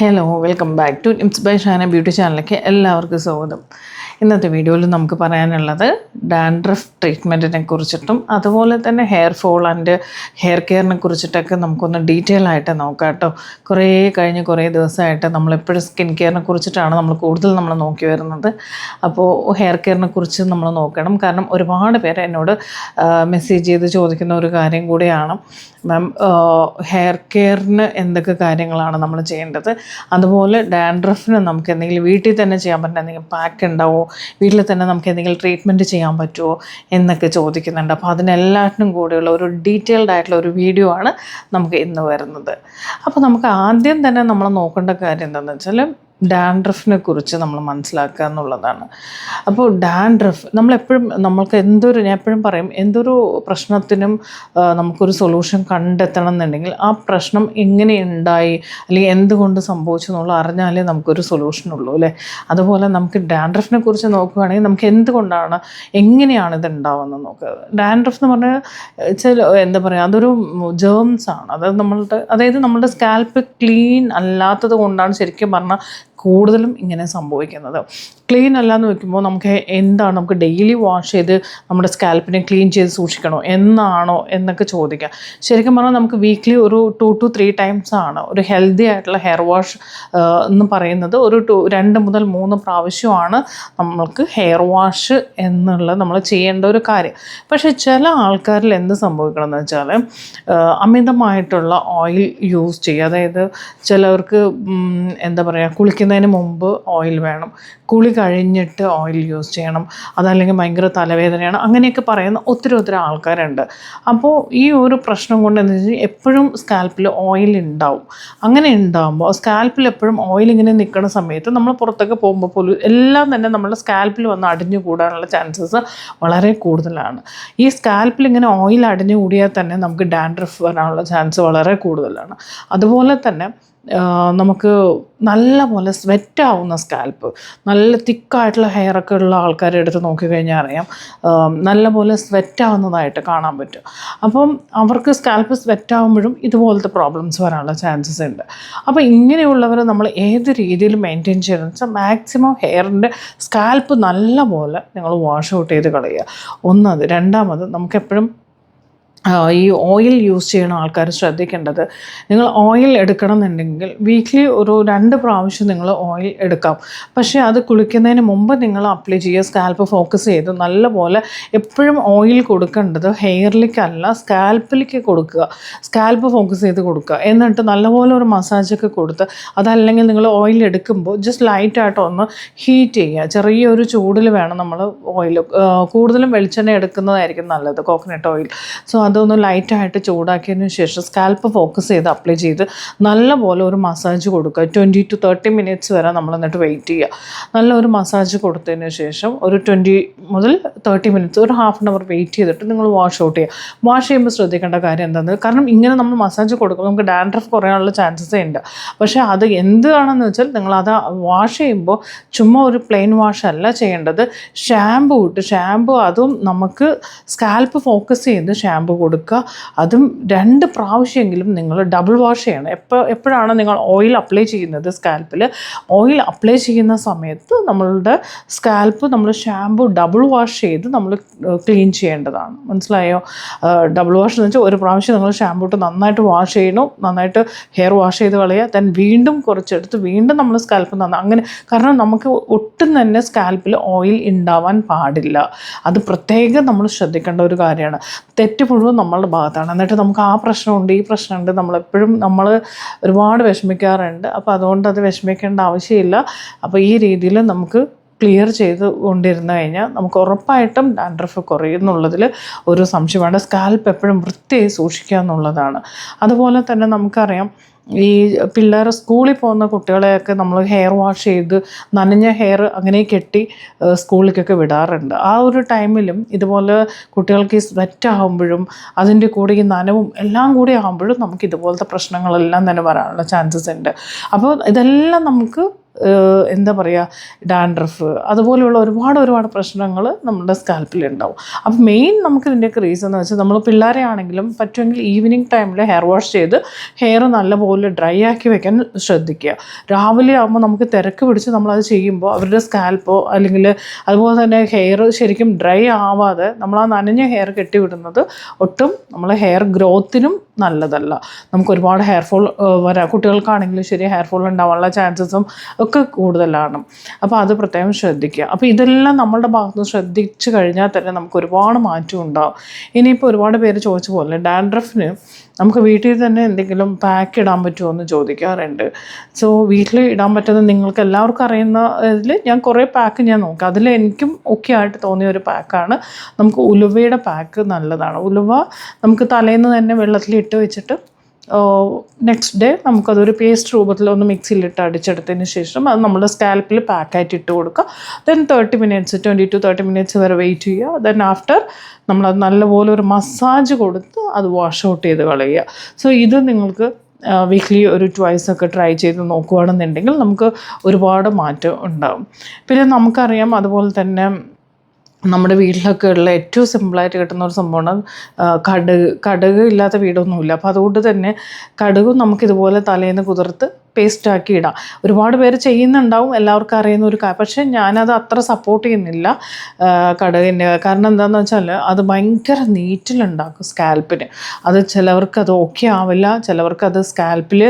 Hello welcome back to it's by Shana beauty ചാനലിലേക്ക് എല്ലാവർക്കും സ്വാഗതം. ഇന്നത്തെ വീഡിയോയിൽ നമുക്ക് പറയാനുള്ളത് ഡാൻഡ്രഫ് ട്രീറ്റ്മെൻറ്റിനെ കുറിച്ചിട്ടും അതുപോലെ തന്നെ ഹെയർ ഫോൾ ആൻഡ് ഹെയർ കെയറിനെ കുറിച്ചിട്ടൊക്കെ നമുക്കൊന്ന് ഡീറ്റെയിൽ ആയിട്ട് നോക്കാം കേട്ടോ. കുറേ ദിവസമായിട്ട് നമ്മളെപ്പോഴും സ്കിൻ കെയറിനെ കുറിച്ചിട്ടാണ് നമ്മൾ കൂടുതൽ നോക്കി വരുന്നത്. അപ്പോൾ ഹെയർ കെയറിനെ കുറിച്ച് നമ്മൾ നോക്കണം. കാരണം ഒരുപാട് പേര് എന്നോട് മെസ്സേജ് ചെയ്ത് ചോദിക്കുന്ന ഒരു കാര്യം കൂടിയാണ്, മാം ഹെയർ കെയറിന് എന്തൊക്കെ കാര്യങ്ങളാണ് നമ്മൾ ചെയ്യേണ്ടത്, അതുപോലെ ഡാൻഡ്രഫിന് നമുക്ക് എന്തെങ്കിലും വീട്ടിൽ തന്നെ ചെയ്യാൻ പറ്റുന്ന എന്തെങ്കിലും പാക്ക് ഉണ്ടാവുമോ, വീട്ടിൽ തന്നെ നമുക്ക് എന്തെങ്കിലും ട്രീറ്റ്മെൻറ്റ് ചെയ്യാൻ പറ്റുമോ എന്നൊക്കെ ചോദിക്കുന്നുണ്ട്. അപ്പോൾ അതിനെല്ലാറ്റിനും കൂടെയുള്ള ഒരു ഡീറ്റെയിൽഡ് ആയിട്ടുള്ള ഒരു വീഡിയോ ആണ് നമുക്ക് ഇന്ന് വരുന്നത്. അപ്പോൾ നമുക്ക് ആദ്യം തന്നെ നമ്മൾ നോക്കേണ്ട കാര്യം എന്താണെന്ന് വെച്ചാൽ ഡാൻഡ്രഫിനെ കുറിച്ച് നമ്മൾ മനസ്സിലാക്കുക എന്നുള്ളതാണ്. അപ്പോൾ ഡാൻഡ്രഫ് നമ്മൾക്ക് ഞാൻ എപ്പോഴും പറയും, എന്തൊരു പ്രശ്നത്തിനും നമുക്കൊരു സൊല്യൂഷൻ കണ്ടെത്തണം എന്നുണ്ടെങ്കിൽ ആ പ്രശ്നം എങ്ങനെ ഉണ്ടായി അല്ലെങ്കിൽ എന്തുകൊണ്ട് സംഭവിച്ചു എന്നുള്ള അറിഞ്ഞാലേ നമുക്കൊരു സൊല്യൂഷനുള്ളൂ അല്ലേ. അതുപോലെ നമുക്ക് ഡാൻഡ്രഫിനെ കുറിച്ച് നോക്കുകയാണെങ്കിൽ നമുക്ക് എന്തുകൊണ്ടാണ്, എങ്ങനെയാണ് ഇത് ഉണ്ടാവുന്നത് നോക്കുക. ഡാൻഡ്രഫ് എന്ന് പറഞ്ഞാൽ എന്താ പറയുക, അതൊരു ജേംസ് ആണ്. അതായത് നമ്മളുടെ സ്കാൽപ്പ് ക്ലീൻ അല്ലാത്തത് കൊണ്ടാണ് ശരിക്കും പറഞ്ഞാൽ കൂടുതലും ഇങ്ങനെ സംഭവിക്കുന്നത്. ക്ലീൻ അല്ലാന്ന് വെക്കുമ്പോൾ നമുക്ക് ഡെയിലി വാഷ് ചെയ്ത് നമ്മുടെ സ്കാൽപ്പിനെ ക്ലീൻ ചെയ്ത് സൂക്ഷിക്കണോ എന്നാണോ എന്നൊക്കെ ചോദിക്കാം. ശരിക്കും പറഞ്ഞാൽ നമുക്ക് വീക്ക്ലി ഒരു 2 to 3 times ആണ് ഒരു ഹെൽത്തി ആയിട്ടുള്ള ഹെയർ വാഷ് എന്ന് പറയുന്നത്. ഒരു 2 മുതൽ 3 പ്രാവശ്യമാണ് നമ്മൾക്ക് ഹെയർ വാഷ് എന്നുള്ളത് നമ്മൾ ചെയ്യേണ്ട ഒരു കാര്യം. പക്ഷേ ചില ആൾക്കാരിൽ എന്ത് സംഭവിക്കണമെന്ന് വെച്ചാൽ അമിതമായിട്ടുള്ള ഓയിൽ യൂസ് ചെയ്യുക. അതായത് ചിലവർക്ക് എന്താ പറയുക, കുളിക്കുന്നതിന് മുമ്പ് ഓയിൽ വേണം, കുളി കഴിഞ്ഞിട്ട് ഓയിൽ യൂസ് ചെയ്യണം, അതല്ലെങ്കിൽ ഭയങ്കര തലവേദനയാണ്, അങ്ങനെയൊക്കെ പറയുന്ന ഒത്തിരി ആൾക്കാരുണ്ട്. അപ്പോൾ ഈ ഒരു പ്രശ്നം കൊണ്ട് എന്താ വെച്ചാൽ എപ്പോഴും സ്കാൽപ്പിൽ ഓയിൽ ഉണ്ടാവും. അങ്ങനെ ഉണ്ടാകുമ്പോൾ സ്കാൽപ്പിൽ എപ്പോഴും ഓയിൽ ഇങ്ങനെ നിൽക്കുന്ന സമയത്ത് നമ്മൾ പുറത്തൊക്കെ പോകുമ്പോൾ പോലും എല്ലാം തന്നെ നമ്മുടെ സ്കാൽപ്പിൽ വന്ന് അടിഞ്ഞു കൂടാനുള്ള ചാൻസസ് വളരെ കൂടുതലാണ്. ഈ സ്കാൽപ്പിൽ ഇങ്ങനെ ഓയിൽ അടിഞ്ഞു കൂടിയാൽ തന്നെ നമുക്ക് ഡാൻഡ്രഫ് വരാനുള്ള ചാൻസ് വളരെ കൂടുതലാണ്. അതുപോലെ തന്നെ നമുക്ക് നല്ലപോലെ സ്വെറ്റാവുന്ന സ്കാൽപ്പ്, നല്ല തിക്കായിട്ടുള്ള ഹെയറൊക്കെ ഉള്ള ആൾക്കാരെ എടുത്ത് നോക്കിക്കഴിഞ്ഞാൽ അറിയാം, നല്ലപോലെ സ്വെറ്റാവുന്നതായിട്ട് കാണാൻ പറ്റും. അപ്പം അവർക്ക് സ്കാൽപ്പ് സ്വെറ്റാവുമ്പോഴും ഇതുപോലത്തെ പ്രോബ്ലംസ് വരാനുള്ള ചാൻസസ് ഉണ്ട്. അപ്പോൾ ഇങ്ങനെയുള്ളവർ നമ്മൾ ഏത് രീതിയിൽ മെയിൻറ്റെയിൻ ചെയ്യണമെന്ന് വെച്ചാൽ മാക്സിമം ഹെയറിൻ്റെ സ്കാൽപ്പ് നല്ലപോലെ നിങ്ങൾ വാഷ് ഔട്ട് ചെയ്ത് കളയുക. ഒന്നത്. രണ്ടാമത് നമുക്കെപ്പോഴും ഈ ഓയിൽ യൂസ് ചെയ്യുന്ന ആൾക്കാർ ശ്രദ്ധിക്കേണ്ടത്, നിങ്ങൾ ഓയിൽ എടുക്കണം എന്നുണ്ടെങ്കിൽ വീക്ക്ലി ഒരു 2 പ്രാവശ്യം നിങ്ങൾ ഓയിൽ എടുക്കാം. പക്ഷേ അത് കുളിക്കുന്നതിന് മുമ്പ് നിങ്ങൾ അപ്ലൈ ചെയ്യുക. സ്കാൽപ്പ് ഫോക്കസ് ചെയ്ത് നല്ലപോലെ എപ്പോഴും ഓയിൽ കൊടുക്കേണ്ടത് ഹെയറിലേക്കല്ല സ്കാൽപ്പിലേക്ക് കൊടുക്കുക. സ്കാൽപ്പ് ഫോക്കസ് ചെയ്ത് കൊടുക്കുക. എന്നിട്ട് നല്ലപോലെ ഒരു മസാജൊക്കെ കൊടുത്ത്, അതല്ലെങ്കിൽ നിങ്ങൾ ഓയിൽ എടുക്കുമ്പോൾ ജസ്റ്റ് ലൈറ്റായിട്ട് ഒന്ന് ഹീറ്റ് ചെയ്യുക. ചെറിയൊരു ചൂടിൽ വേണം നമ്മൾ ഓയിൽ, കൂടുതലും വെളിച്ചെണ്ണ എടുക്കുന്നതായിരിക്കും നല്ലത്, കോക്കനട്ട് ഓയിൽ. സോ അതൊന്ന് ലൈറ്റായിട്ട് ചൂടാക്കിയതിന് ശേഷം സ്കാൽപ്പ് ഫോക്കസ് ചെയ്ത് അപ്ലൈ ചെയ്ത് നല്ലപോലെ ഒരു മസാജ് കൊടുക്കുക. 20 to 30 minutes വരെ നമ്മൾ എന്നിട്ട് വെയിറ്റ് ചെയ്യുക. നല്ലൊരു മസാജ് കൊടുത്തതിന് ശേഷം ഒരു 20 മുതൽ 30 minutes, ഒരു ½ an hour വെയിറ്റ് ചെയ്തിട്ട് നിങ്ങൾ വാഷ് ഔട്ട് ചെയ്യുക. വാഷ് ചെയ്യുമ്പോൾ ശ്രദ്ധിക്കേണ്ട കാര്യം എന്താണെന്ന്, കാരണം ഇങ്ങനെ നമ്മൾ മസാജ് കൊടുക്കുമ്പോൾ നമുക്ക് ഡാൻഡ്രഫ് കുറയാനുള്ള ചാൻസസ് ഉണ്ട്. പക്ഷേ അത് എന്താണെന്ന് വെച്ചാൽ നിങ്ങളത് വാഷ് ചെയ്യുമ്പോൾ ചുമ്മാ ഒരു പ്ലെയിൻ വാഷ് അല്ല ചെയ്യേണ്ടത്, ഷാമ്പു അതും നമുക്ക് സ്കാൽപ്പ് ഫോക്കസ് ചെയ്ത് ഷാമ്പു കൊടുക്കുക. അതും 2 പ്രാവശ്യമെങ്കിലും നിങ്ങൾ ഡബിൾ വാഷ് ചെയ്യണം. എപ്പോഴാണ് നിങ്ങൾ ഓയിൽ അപ്ലൈ ചെയ്യുന്നത് സ്കാൽപ്പിൽ, ഓയിൽ അപ്ലൈ ചെയ്യുന്ന സമയത്ത് നമ്മളുടെ സ്കാൽപ്പ് നമ്മൾ ഷാമ്പു ഡബിൾ വാഷ് ചെയ്ത് നമ്മൾ ക്ലീൻ ചെയ്യേണ്ടതാണ്. മനസ്സിലായോ? ഡബിൾ വാഷ് എന്ന് വെച്ചാൽ ഒരു പ്രാവശ്യം നിങ്ങൾ ഷാമ്പു ഇട്ട് നന്നായിട്ട് വാഷ് ചെയ്യണം, നന്നായിട്ട് ഹെയർ വാഷ് ചെയ്ത് കളയുക, ദെൻ വീണ്ടും കുറച്ചെടുത്ത് വീണ്ടും നമ്മൾ സ്കാൽപ്പ് അങ്ങനെ. കാരണം നമുക്ക് ഒട്ടും തന്നെ സ്കാൽപ്പിൽ ഓയിൽ ഉണ്ടാവാൻ പാടില്ല. അത് പ്രത്യേകം നമ്മൾ ശ്രദ്ധിക്കേണ്ട ഒരു കാര്യമാണ്. തെറ്റ് മുഴുവൻ നമ്മളുടെ ഭാഗത്താണ്. എന്നിട്ട് നമുക്ക് ആ പ്രശ്നമുണ്ട്, ഈ പ്രശ്നമുണ്ട്, നമ്മൾ ഒരുപാട് വിഷമിക്കാറുണ്ട്. അപ്പോൾ അതുകൊണ്ട് അത് വിഷമിക്കേണ്ട ആവശ്യമില്ല. അപ്പോൾ ഈ രീതിയിൽ നമുക്ക് ക്ലിയർ ചെയ്ത് കൊണ്ടിരുന്നു കഴിഞ്ഞാൽ നമുക്ക് ഉറപ്പായിട്ടും ഡാൻഡ്രഫ് കുറയുന്നുള്ളതിൽ ഒരു സംശയമാണ്. സ്കാൽപ്പ് എപ്പോഴും വൃത്തിയായി സൂക്ഷിക്കുക എന്നുള്ളതാണ്. അതുപോലെ തന്നെ നമുക്കറിയാം, ഈ പിള്ളേർ സ്കൂളിൽ പോകുന്ന കുട്ടികളെയൊക്കെ നമ്മൾ ഹെയർ വാഷ് ചെയ്ത് നനഞ്ഞ ഹെയർ അങ്ങനെ കെട്ടി സ്കൂളിലേക്കൊക്കെ വിടാറുണ്ട്. ആ ഒരു ടൈമിലും ഇതുപോലെ കുട്ടികൾക്ക് ഈ സ്വെറ്റ് ആകുമ്പോഴും അതിൻ്റെ കൂടെ ഈ നനവും എല്ലാം കൂടി ആകുമ്പോഴും നമുക്ക് ഇതുപോലത്തെ പ്രശ്നങ്ങളെല്ലാം തന്നെ വരാനുള്ള ചാൻസസ് ഉണ്ട്. അപ്പോൾ ഇതെല്ലാം നമുക്ക് എന്താ പറയുക, ഡാൻഡ്രഫ് അതുപോലെയുള്ള ഒരുപാട് പ്രശ്നങ്ങൾ നമ്മുടെ സ്കാൽപ്പിലുണ്ടാവും. അപ്പോൾ മെയിൻ നമുക്ക് ഇതിൻ്റെയൊക്കെ റീസൺ എന്ന് വെച്ചാൽ നമ്മൾ പിള്ളേരെ ആണെങ്കിലും പറ്റുമെങ്കിൽ ഈവനിങ് ടൈമിൽ ഹെയർ വാഷ് ചെയ്ത് ഹെയർ നല്ലപോലെ ഡ്രൈ ആക്കി വെക്കാൻ ശ്രദ്ധിക്കുക. രാവിലെ ആകുമ്പോൾ നമുക്ക് തിരക്ക് പിടിച്ച് നമ്മളത് ചെയ്യുമ്പോൾ അവരുടെ സ്കാൽപ്പോ അല്ലെങ്കിൽ അതുപോലെ തന്നെ ഹെയർ ശരിക്കും ഡ്രൈ ആവാതെ നമ്മൾ ആ നനഞ്ഞ ഹെയർ കെട്ടിവിടുന്നത് ഒട്ടും നമ്മളെ ഹെയർ ഗ്രോത്തിനും നല്ലതല്ല. നമുക്ക് ഒരുപാട് ഹെയർ ഫോൾ വരാം, കുട്ടികൾക്കാണെങ്കിലും ശരി ഹെയർ ഫോൾ ഉണ്ടാവാനുള്ള ചാൻസസും ഒക്കെ കൂടുതലാണ്. അപ്പോൾ അത് പ്രത്യേകം ശ്രദ്ധിക്കുക. അപ്പോൾ ഇതെല്ലാം നമ്മളുടെ ഭാഗത്ത് ശ്രദ്ധിച്ചു കഴിഞ്ഞാൽ തന്നെ നമുക്ക് ഒരുപാട് മാറ്റം ഉണ്ടാവും. ഇനിയിപ്പോൾ ഒരുപാട് പേര് ചോദിച്ച പോലെ ഡാൻഡ്രഫിന് നമുക്ക് വീട്ടിൽ തന്നെ എന്തെങ്കിലും പാക്ക് ഇടാൻ പറ്റുമോ എന്ന് ചോദിക്കാറുണ്ട്. സോ വീട്ടിൽ ഇടാൻ പറ്റുന്ന നിങ്ങൾക്ക് എല്ലാവർക്കും അറിയുന്ന ഇതിൽ ഞാൻ കുറേ പാക്ക് ഞാൻ നോക്കാം. അതിൽ എനിക്കും ഒക്കെ ആയിട്ട് തോന്നിയ ഒരു പാക്കാണ് നമുക്ക് ഉലുവയുടെ പാക്ക്. നല്ലതാണ്. ഉലുവ നമുക്ക് തലേന്ന് തന്നെ വെള്ളത്തിലിട്ട് വെച്ചിട്ട് നെക്സ്റ്റ് ഡേ നമുക്കതൊരു പേസ്റ്റ് രൂപത്തിൽ ഒന്ന് മിക്സിയിലിട്ട് അടിച്ചെടുത്തതിന് ശേഷം അത് നമ്മുടെ സ്കാൽപ്പിൽ പാക്കായിട്ട് ഇട്ട് കൊടുക്കുക. ദെൻ 20 to 30 മിനിറ്റ്സ് വരെ വെയിറ്റ് ചെയ്യുക. ദെൻ ആഫ്റ്റർ നമ്മളത് നല്ലപോലെ ഒരു മസാജ് കൊടുത്ത് അത് വാഷ് ഔട്ട് ചെയ്ത് കളയുക. സോ ഇത് നിങ്ങൾക്ക് വീക്ക്ലി ഒരു 2 ഒക്കെ ട്രൈ ചെയ്ത് നോക്കുകയാണെന്നുണ്ടെങ്കിൽ നമുക്ക് ഒരുപാട് മാറ്റം ഉണ്ടാകും. പിന്നെ നമുക്കറിയാം അതുപോലെ തന്നെ നമ്മുടെ വീട്ടിലൊക്കെ ഉള്ള ഏറ്റവും സിമ്പിളായിട്ട് കിട്ടുന്ന ഒരു സംഭവമാണ് കടുക് ഇല്ലാത്ത വീടൊന്നുമില്ല. അപ്പോൾ അതുകൊണ്ട് തന്നെ കടുകും നമുക്കിതുപോലെ തലേന്ന് കുതിർത്ത് പേസ്റ്റാക്കി ഇടാം. ഒരുപാട് പേര് ചെയ്യുന്നുണ്ടാവും, എല്ലാവർക്കും അറിയുന്ന ഒരു കാര്യം. പക്ഷേ ഞാനത് അത്ര സപ്പോർട്ട് ചെയ്യുന്നില്ല കടുകിൻ്റെ. കാരണം എന്താണെന്ന് വെച്ചാൽ അത് ഭയങ്കര നീറ്റിലുണ്ടാക്കും സ്കാൽപ്പിന്. അത് ചിലവർക്ക് അത് ഓക്കെ ആവില്ല, ചിലവർക്ക് അത് സ്കാൽപ്പിൽ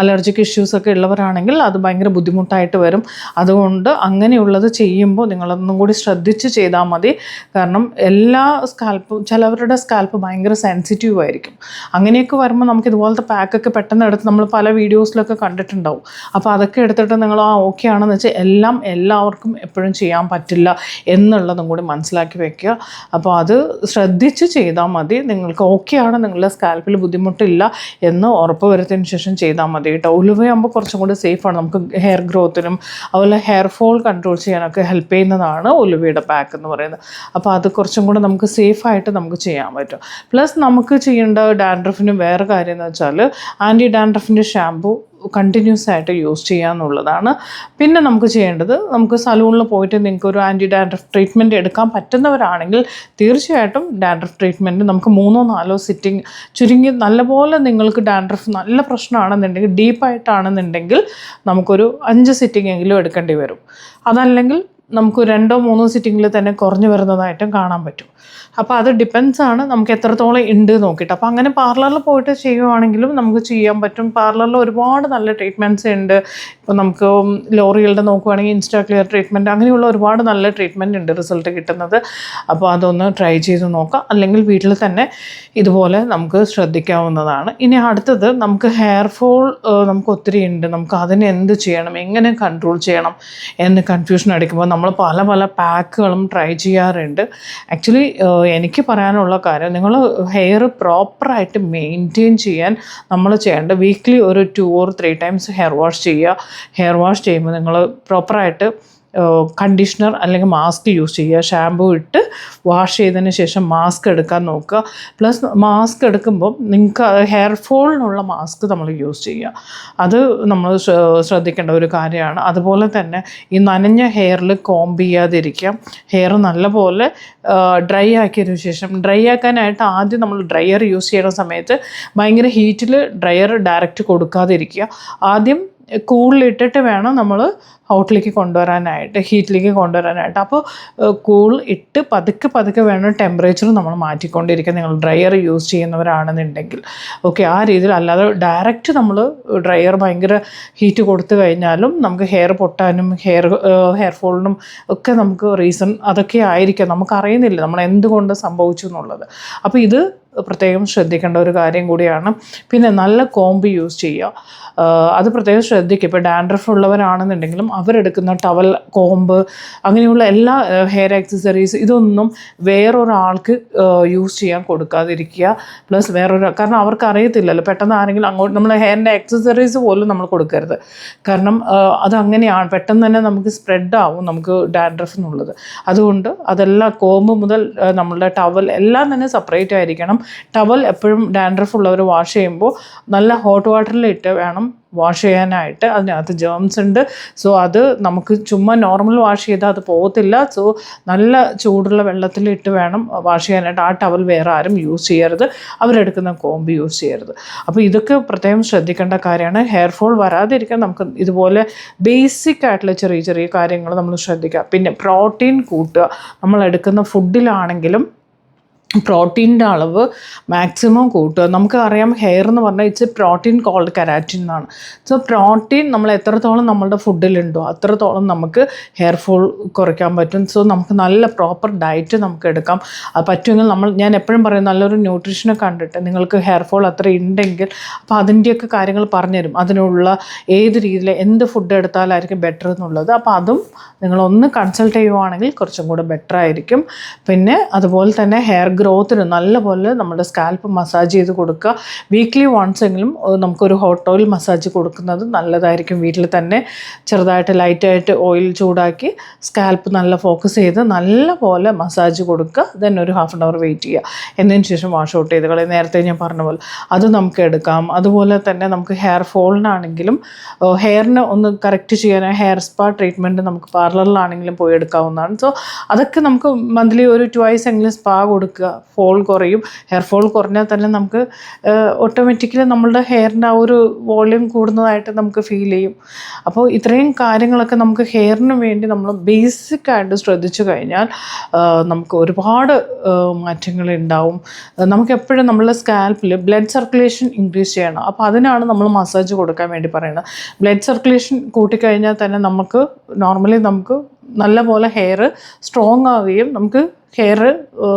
അലർജിക് ഇഷ്യൂസൊക്കെ ഉള്ളവരാണെങ്കിൽ അത് ഭയങ്കര ബുദ്ധിമുട്ടായിട്ട് വരും. അതുകൊണ്ട് അങ്ങനെയുള്ളത് ചെയ്യുമ്പോൾ നിങ്ങളൊന്നും കൂടി ശ്രദ്ധിച്ച് ചെയ്താൽ മതി. കാരണം എല്ലാ സ്കാൽപ്പും ചിലവരുടെ സ്കാൽപ്പ് ഭയങ്കര സെൻസിറ്റീവ് ആയിരിക്കും. അങ്ങനെയൊക്കെ വരുമ്പോൾ നമുക്ക് ഇതുപോലത്തെ പാക്കൊക്കെ പെട്ടെന്ന് എടുത്ത് നമ്മൾ പല വീഡിയോസിലൊക്കെ കണ്ടിട്ടുണ്ടാവും. അപ്പോൾ അതൊക്കെ എടുത്തിട്ട് നിങ്ങൾ ഓക്കെ ആണെന്ന് വെച്ചാൽ എല്ലാവർക്കും എപ്പോഴും ചെയ്യാൻ പറ്റില്ല എന്നുള്ളതും കൂടി മനസ്സിലാക്കി വെക്കുക. അപ്പോൾ അത് ശ്രദ്ധിച്ച് ചെയ്താൽ മതി. നിങ്ങൾക്ക് ഓക്കെ ആണ്, നിങ്ങളുടെ സ്കാൽപ്പിൽ ബുദ്ധിമുട്ടില്ല എന്ന് ഉറപ്പ് വരുത്തിയതിന് ശേഷം ചെയ്താൽ മതി കേട്ടോ. ഉലുവയാകുമ്പോൾ കുറച്ചും കൂടി സേഫാണ്. നമുക്ക് ഹെയർ ഗ്രോത്തിനും അതുപോലെ ഹെയർ ഫോൾ കൺട്രോൾ ചെയ്യാനൊക്കെ ഹെൽപ്പ് ചെയ്യുന്നതാണ് ഉലുവയുടെ പാക്ക് എന്ന് പറയുന്നത്. അപ്പോൾ അത് കുറച്ചും കൂടെ നമുക്ക് സേഫായിട്ട് നമുക്ക് ചെയ്യാൻ പറ്റും. പ്ലസ് നമുക്ക് ചെയ്യേണ്ട ഡാൻഡ്രഫിന് വേറെ കാര്യം എന്ന് വെച്ചാൽ ആൻറ്റി ഡാൻഡ്രഫിൻ്റെ ഷാമ്പു കണ്ടിന്യൂസ് ആയിട്ട് യൂസ് ചെയ്യുക എന്നുള്ളതാണ്. പിന്നെ നമുക്ക് ചെയ്യേണ്ടത്, നമുക്ക് സലൂണിൽ പോയിട്ട് നിങ്ങൾക്ക് ഒരു ആൻറ്റി ഡാൻഡ്രഫ് ട്രീറ്റ്മെൻറ്റ് എടുക്കാൻ പറ്റുന്നവരാണെങ്കിൽ തീർച്ചയായിട്ടും ഡാൻഡ്രഫ് ട്രീറ്റ്മെൻറ്റ് നമുക്ക് 3-4 സിറ്റിംഗ് ചുരുങ്ങി നല്ലപോലെ നിങ്ങൾക്ക് ഡാൻഡ്രഫ് നല്ല പ്രശ്നമാണെന്നുണ്ടെങ്കിൽ ഡീപ്പായിട്ടാണെന്നുണ്ടെങ്കിൽ നമുക്കൊരു 5 സിറ്റിംഗ് എങ്കിലും എടുക്കേണ്ടി വരും. അതല്ലെങ്കിൽ നമുക്ക് 2-3 സിറ്റിങ്ങിൽ തന്നെ കുറഞ്ഞു വരുന്നതായിട്ടും കാണാൻ പറ്റും. അപ്പോൾ അത് ഡിപ്പെൻസാണ് നമുക്ക് എത്രത്തോളം ഉണ്ട് നോക്കിയിട്ട്. അപ്പോൾ അങ്ങനെ പാർലറിൽ പോയിട്ട് ചെയ്യുവാണെങ്കിലും നമുക്ക് ചെയ്യാൻ പറ്റും. പാർലറിൽ ഒരുപാട് നല്ല ട്രീറ്റ്മെൻറ്റ്സ് ഉണ്ട്. ഇപ്പോൾ നമുക്ക് ലോറിയലുടെ നോക്കുവാണെങ്കിൽ ഇൻസ്റ്റാ ക്ലിയർ ട്രീറ്റ്മെൻറ്റ് അങ്ങനെയുള്ള ഒരുപാട് നല്ല ട്രീറ്റ്മെൻറ്റ് ഉണ്ട് റിസൾട്ട് കിട്ടുന്നത്. അപ്പോൾ അതൊന്ന് ട്രൈ ചെയ്ത് നോക്കാം. അല്ലെങ്കിൽ വീട്ടിൽ തന്നെ ഇതുപോലെ നമുക്ക് ശ്രദ്ധിക്കാവുന്നതാണ്. ഇനി അടുത്തത് നമുക്ക് ഹെയർ ഫോൾ നമുക്ക് ഒത്തിരി ഉണ്ട്. നമുക്ക് അതിന് എന്ത് ചെയ്യണം, എങ്ങനെ കൺട്രോൾ ചെയ്യണം എന്ന് കൺഫ്യൂഷൻ അടിക്കുമ്പോൾ നമ്മൾ പല പാക്കുകളും ട്രൈ ചെയ്യാറുണ്ട്. ആക്ച്വലി എനിക്ക് പറയാനുള്ള കാര്യം, നിങ്ങൾ ഹെയർ പ്രോപ്പറായിട്ട് മെയിൻറ്റെയിൻ ചെയ്യാൻ നമ്മൾ ചെയ്യേണ്ട വീക്ക്ലി ഒരു 2 or 3 ടൈംസ് ഹെയർ വാഷ് ചെയ്യുക. ഹെയർ വാഷ് ചെയ്യുമ്പോൾ നിങ്ങൾ പ്രോപ്പറായിട്ട് കണ്ടീഷണർ അല്ലെങ്കിൽ മാസ്ക് യൂസ് ചെയ്യുക. ഷാമ്പൂ ഇട്ട് വാഷ് ചെയ്തതിന് ശേഷം മാസ്ക് എടുക്കാൻ നോക്കുക. പ്ലസ് മാസ്ക് എടുക്കുമ്പോൾ നിങ്ങൾക്ക് ഹെയർ ഫോളിനുള്ള മാസ്ക് നമ്മൾ യൂസ് ചെയ്യുക. അത് നമ്മൾ ശ്രദ്ധിക്കേണ്ട ഒരു കാര്യമാണ്. അതുപോലെ തന്നെ ഈ നനഞ്ഞ ഹെയറിൽ കോംബ് ചെയ്യാതിരിക്കുക. ഹെയർ നല്ലപോലെ ഡ്രൈ ആക്കിയതിനു ശേഷം, ഡ്രൈ ആക്കാനായിട്ട് ആദ്യം നമ്മൾ ഡ്രയർ യൂസ് ചെയ്യുന്ന സമയത്ത് ഭയങ്കര ഹീറ്റിൽ ഡ്രയർ ഡയറക്റ്റ് കൊടുക്കാതിരിക്കുക. ആദ്യം കൂളിലിട്ടിട്ട് വേണം നമ്മൾ ഹീറ്റിലേക്ക് കൊണ്ടുവരാനായിട്ട്. അപ്പോൾ കൂൾ ഇട്ട് പതുക്കെ വേണം ടെമ്പറേച്ചർ നമ്മൾ മാറ്റിക്കൊണ്ടിരിക്കുക, നിങ്ങൾ ഡ്രയർ യൂസ് ചെയ്യുന്നവരാണെന്നുണ്ടെങ്കിൽ. ഓക്കെ, ആ രീതിയിൽ. അല്ലാതെ ഡയറക്റ്റ് നമ്മൾ ഡ്രയർ ഭയങ്കര ഹീറ്റ് കൊടുത്തു കഴിഞ്ഞാലും നമുക്ക് ഹെയർ പൊട്ടാനും ഹെയർ ഫോളിനും ഒക്കെ നമുക്ക് റീസൺ അതൊക്കെ ആയിരിക്കാം. നമുക്കറിയുന്നില്ല നമ്മൾ എന്തുകൊണ്ട് സംഭവിച്ചു എന്നുള്ളത്. അപ്പോൾ ഇത് പ്രത്യേകം ശ്രദ്ധിക്കേണ്ട ഒരു കാര്യം കൂടിയാണ്. പിന്നെ നല്ല കോംബ് യൂസ് ചെയ്യുക, അത് പ്രത്യേകം ശ്രദ്ധിക്കുക. ഇപ്പോൾ ഡാൻഡ്രഫ് ഉള്ളവരാണെന്നുണ്ടെങ്കിലും അവരെടുക്കുന്ന ടവൽ, കോംബ്, അങ്ങനെയുള്ള എല്ലാ ഹെയർ ആക്സസറീസ് ഇതൊന്നും വേറൊരാൾക്ക് യൂസ് ചെയ്യാൻ കൊടുക്കാതിരിക്കുക. പ്ലസ് കാരണം അവർക്ക് അറിയത്തില്ലല്ലോ, പെട്ടെന്ന് ആരെങ്കിലും അങ്ങോട്ട് നമ്മൾ ഹെയറിൻ്റെ ആക്സസറീസ് പോലും നമ്മൾ കൊടുക്കരുത്. കാരണം അതങ്ങനെയാണ്, പെട്ടെന്ന് തന്നെ നമുക്ക് സ്പ്രെഡ് ആവും നമുക്ക് ഡാൻഡ്രഫ് എന്നുള്ളത്. അതുകൊണ്ട് അതെല്ലാം കോംബ് മുതൽ നമ്മളുടെ ടവൽ എല്ലാം തന്നെ സെപ്പറേറ്റ് ആയിരിക്കണം. ടവൽ എപ്പോഴും ഡാൻഡ്രഫ് ഉള്ളവർ വാഷ് ചെയ്യുമ്പോൾ നല്ല ഹോട്ട് വാട്ടറിലിട്ട് വേണം വാഷ് ചെയ്യാനായിട്ട്. അതിനകത്ത് ജേംസ് ഉണ്ട്. സോ അത് നമുക്ക് ചുമ്മാ നോർമൽ വാഷ് ചെയ്താൽ അത് പോകത്തില്ല. സോ നല്ല ചൂടുള്ള വെള്ളത്തിലിട്ട് വേണം വാഷ് ചെയ്യാനായിട്ട്. ആ ടവൽ വേറെ ആരും യൂസ് ചെയ്യരുത്, അവരെടുക്കുന്ന കോമ്പ് യൂസ് ചെയ്യരുത്. അപ്പോൾ ഇതൊക്കെ പ്രത്യേകം ശ്രദ്ധിക്കേണ്ട കാര്യമാണ്. ഹെയർ ഫോൾ വരാതിരിക്കാൻ നമുക്ക് ഇതുപോലെ ബേസിക് ആയിട്ടുള്ള ചെറിയ ചെറിയ കാര്യങ്ങൾ നമ്മൾ ശ്രദ്ധിക്കുക. പിന്നെ പ്രോട്ടീൻ കൂട്ടുക. നമ്മൾ എടുക്കുന്ന ഫുഡിലാണെങ്കിലും പ്രോട്ടീൻ്റെ അളവ് മാക്സിമം കൂട്ടുക. നമുക്ക് അറിയാം ഹെയർ എന്ന് പറഞ്ഞാൽ it's a protein called keratin എന്നാണ്. സോ പ്രോട്ടീൻ നമ്മൾ എത്രത്തോളം നമ്മളുടെ ഫുഡിലുണ്ടോ അത്രത്തോളം നമുക്ക് ഹെയർ ഫോൾ കുറയ്ക്കാൻ പറ്റും. സോ നമുക്ക് നല്ല പ്രോപ്പർ ഡയറ്റ് നമുക്ക് എടുക്കാം. അത് പറ്റുമെങ്കിൽ ഞാൻ എപ്പോഴും പറയും നല്ലൊരു ന്യൂട്രീഷനെ കണ്ടിട്ട് നിങ്ങൾക്ക് ഹെയർ ഫോൾ അത്ര ഉണ്ടെങ്കിൽ അപ്പോൾ അതിൻ്റെയൊക്കെ കാര്യങ്ങൾ പറഞ്ഞുതരും. അതിനുള്ള ഏത് രീതിയിൽ എന്ത് ഫുഡ് എടുത്താലായിരിക്കും ബെറ്റർ എന്നുള്ളത്. അപ്പോൾ അതും നിങ്ങളൊന്ന് കൺസൾട്ട് ചെയ്യുവാണെങ്കിൽ കുറച്ചും കൂടെ ബെറ്റർ ആയിരിക്കും. പിന്നെ അതുപോലെ തന്നെ ഹെയർ ഗ്രോത്തിന് നല്ലപോലെ നമ്മുടെ സ്കാൽപ്പ് മസാജ് ചെയ്ത് കൊടുക്കുക. വീക്ക്ലി വൺസ് എങ്കിലും നമുക്കൊരു ഹോട്ട് ഓയിൽ മസാജ് കൊടുക്കുന്നത് നല്ലതായിരിക്കും. വീട്ടിൽ തന്നെ ചെറുതായിട്ട് ലൈറ്റായിട്ട് ഓയിൽ ചൂടാക്കി സ്കാൽപ്പ് നല്ല ഫോക്കസ് ചെയ്ത് നല്ലപോലെ മസാജ് കൊടുക്കുക. ദെൻ ഒരു ഹാഫ് ആൻ അവർ വെയിറ്റ് ചെയ്യുക. എന്നതിന് ശേഷം വാഷ് ഔട്ട് ചെയ്ത് കളയും. നേരത്തെ ഞാൻ പറഞ്ഞ പോലെ അത് നമുക്ക് എടുക്കാം. അതുപോലെ തന്നെ നമുക്ക് ഹെയർ ഫോളിനാണെങ്കിലും ഹെയറിന് ഒന്ന് കറക്റ്റ് ചെയ്യാനായി ഹെയർ സ്പാ ട്രീറ്റ്മെൻറ്റ് നമുക്ക് പാർലറിലാണെങ്കിലും പോയി എടുക്കാവുന്നതാണ്. സോ അതൊക്കെ നമുക്ക് മന്ത്ലി ഒരു 2 എങ്കിലും സ്പാ കൊടുക്കുക. ഫോൾ കുറയും. ഹെയർ ഫോൾ കുറഞ്ഞാൽ തന്നെ നമുക്ക് ഓട്ടോമാറ്റിക്കലി നമ്മളുടെ ഹെയറിൻ്റെ ആ ഒരു വോളിയം കൂടുന്നതായിട്ട് നമുക്ക് ഫീൽ ചെയ്യും. അപ്പോൾ ഇത്രയും കാര്യങ്ങളൊക്കെ നമുക്ക് ഹെയറിന് വേണ്ടി നമ്മൾ ബേസിക്കായിട്ട് ശ്രദ്ധിച്ചു കഴിഞ്ഞാൽ നമുക്ക് ഒരുപാട് മാറ്റങ്ങൾ ഉണ്ടാവും. നമുക്ക് എപ്പോഴും നമ്മളുടെ സ്കാൽപ്പിൽ ബ്ലഡ് സർക്കുലേഷൻ ഇൻക്രീസ് ചെയ്യണം. അപ്പോൾ അതിനാണ് നമ്മൾ മസാജ് കൊടുക്കാൻ വേണ്ടി പറയുന്നത്. ബ്ലഡ് സർക്കുലേഷൻ കൂട്ടിക്കഴിഞ്ഞാൽ തന്നെ നമുക്ക് നോർമലി നമുക്ക് നല്ലപോലെ ഹെയർ സ്ട്രോങ് ആവുകയും നമുക്ക് ഹെയർ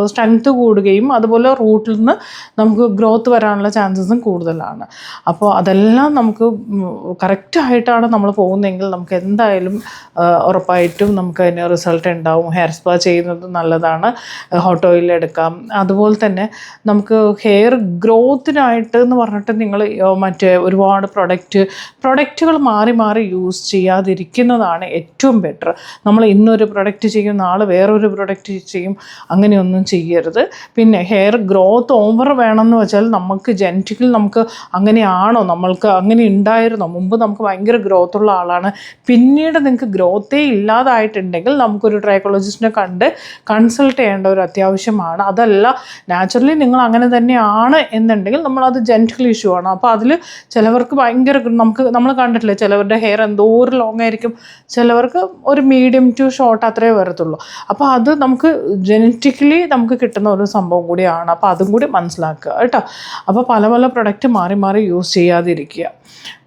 സ്ട്രെങ്ത്ത് കൂടുകയും അതുപോലെ റൂട്ടിൽ നിന്ന് നമുക്ക് ഗ്രോത്ത് വരാനുള്ള ചാൻസസും കൂടുതലാണ്. അപ്പോൾ അതെല്ലാം നമുക്ക് കറക്റ്റായിട്ടാണ് നമ്മൾ പോകുന്നതെങ്കിൽ നമുക്ക് എന്തായാലും ഉറപ്പായിട്ടും നമുക്ക് അതിന് റിസൾട്ട് ഉണ്ടാവും. ഹെയർ സ്പാ ചെയ്യുന്നത് നല്ലതാണ്. ഹോട്ട് ഓയിൽ എടുക്കാം. അതുപോലെ തന്നെ നമുക്ക് ഹെയർ ഗ്രോത്തിനായിട്ട് എന്ന് പറഞ്ഞിട്ട് നിങ്ങൾ മറ്റേ ഒരുപാട് പ്രൊഡക്റ്റുകൾ മാറി മാറി യൂസ് ചെയ്യാതിരിക്കുന്നതാണ് ഏറ്റവും ബെറ്റർ. നമ്മൾ ഇന്നൊരു പ്രൊഡക്റ്റ് ചെയ്യും, നാളെ വേറൊരു പ്രൊഡക്റ്റ് ചെയ്യും, അങ്ങനെയൊന്നും ചെയ്യരുത്. പിന്നെ ഹെയർ ഗ്രോത്ത് ഓവർ വേണമെന്ന് വെച്ചാൽ നമുക്ക് ജനറ്റിക്കലി നമുക്ക് അങ്ങനെയാണോ, നമ്മൾക്ക് അങ്ങനെ ഉണ്ടായിരുന്നോ, മുമ്പ് നമുക്ക് ഭയങ്കര ഗ്രോത്തുള്ള ആളാണ്, പിന്നീട് നിങ്ങൾക്ക് ഗ്രോത്തേ ഇല്ലാതായിട്ടുണ്ടെങ്കിൽ നമുക്കൊരു ട്രൈക്കോളജിസ്റ്റിനെ കണ്ട് കൺസൾട്ട് ചെയ്യേണ്ട ഒരു അത്യാവശ്യമാണ്. അതല്ല നാച്ചുറലി നിങ്ങൾ അങ്ങനെ തന്നെയാണ് എന്നുണ്ടെങ്കിൽ നമ്മളത് ജനറ്റിക്കൽ ഇഷ്യൂ ആണ്. അപ്പോൾ അതിൽ ചിലവർക്ക് ഭയങ്കര നമ്മൾ കണ്ടിട്ടില്ലേ, ചിലവരുടെ ഹെയർ എന്തോ ഒരു ലോങ് ആയിരിക്കും, ചിലവർക്ക് ഒരു മീഡിയം ടു ഷോർട്ട് അത്രേ വരത്തുള്ളൂ. അപ്പോൾ അത് നമുക്ക് ജനറ്റിക്കലി നമുക്ക് കിട്ടുന്ന ഒരു സംഭവം കൂടിയാണ്. അപ്പോൾ അതും കൂടി മനസ്സിലാക്കുക കേട്ടോ. അപ്പോൾ പല പല പ്രൊഡക്റ്റ് മാറി മാറി യൂസ് ചെയ്യാതിരിക്കുക.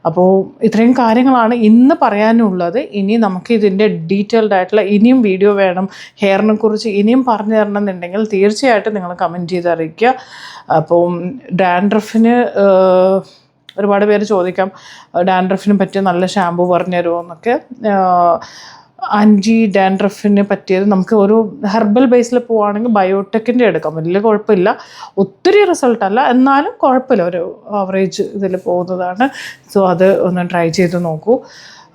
അപ്പോൾ ഇത്രയും കാര്യങ്ങളാണ് ഇന്ന് പറയാനുള്ളത്. ഇനി നമുക്ക് ഇതിൻ്റെ ഡീറ്റെയിൽഡ് ആയിട്ടുള്ള ഇനിയും വീഡിയോ വേണം, ഹെയറിനെ കുറിച്ച് ഇനിയും പറഞ്ഞു തരണം എന്നുണ്ടെങ്കിൽ തീർച്ചയായിട്ടും നിങ്ങൾ കമൻറ്റ് ചെയ്ത് അറിയിക്കുക. അപ്പോൾ ഡാൻഡ്രഫിന് ഒരുപാട് പേര് ചോദിക്കാം ഡാൻഡ്രഫിന് പറ്റിയ നല്ല ഷാമ്പു പറഞ്ഞു തരുമോ എന്നൊക്കെ. ആൻറ്റി ഡാൻഡ്രഫിന് പറ്റിയത് നമുക്ക് ഒരു ഹെർബൽ ബേസിൽ പോവുകയാണെങ്കിൽ ബയോടെക്കിൻ്റെ എടുക്കാം. വലിയ കുഴപ്പമില്ല, ഒത്തിരി റിസൾട്ടല്ല, എന്നാലും കുഴപ്പമില്ല, ഒരു ആവറേജ് ഇതിൽ പോകുന്നതാണ്. സോ അത് ഒന്ന് ട്രൈ ചെയ്ത് നോക്കൂ.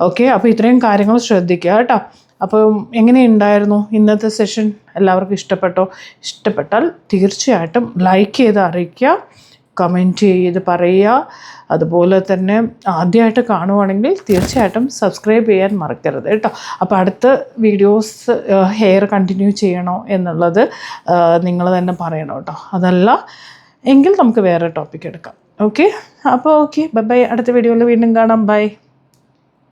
ഓക്കെ, അപ്പോൾ ഇത്രയും കാര്യങ്ങൾ ശ്രദ്ധിക്കുക കേട്ടോ. അപ്പോൾ എങ്ങനെയുണ്ടായിരുന്നു ഇന്നത്തെ സെഷൻ? എല്ലാവർക്കും ഇഷ്ടപ്പെട്ടോ? ഇഷ്ടപ്പെട്ടാൽ തീർച്ചയായിട്ടും ലൈക്ക് ചെയ്ത് അറിയിക്കുക, കമൻറ്റ് ചെയ്ത് പറയുക. അതുപോലെ തന്നെ ആദ്യമായിട്ട് കാണുവാണെങ്കിൽ തീർച്ചയായിട്ടും സബ്സ്ക്രൈബ് ചെയ്യാൻ മറക്കരുത് കേട്ടോ. അപ്പോൾ അടുത്ത വീഡിയോസ് ഹെയർ കണ്ടിന്യൂ ചെയ്യണോ എന്നുള്ളത് നിങ്ങൾ തന്നെ പറയണം കേട്ടോ. അതല്ല എങ്കിൽ നമുക്ക് വേറെ ടോപ്പിക് എടുക്കാം. ഓക്കെ, അപ്പോൾ ഓക്കെ, ബൈ. അടുത്ത വീഡിയോയിൽ വീണ്ടും കാണാം. ബൈ.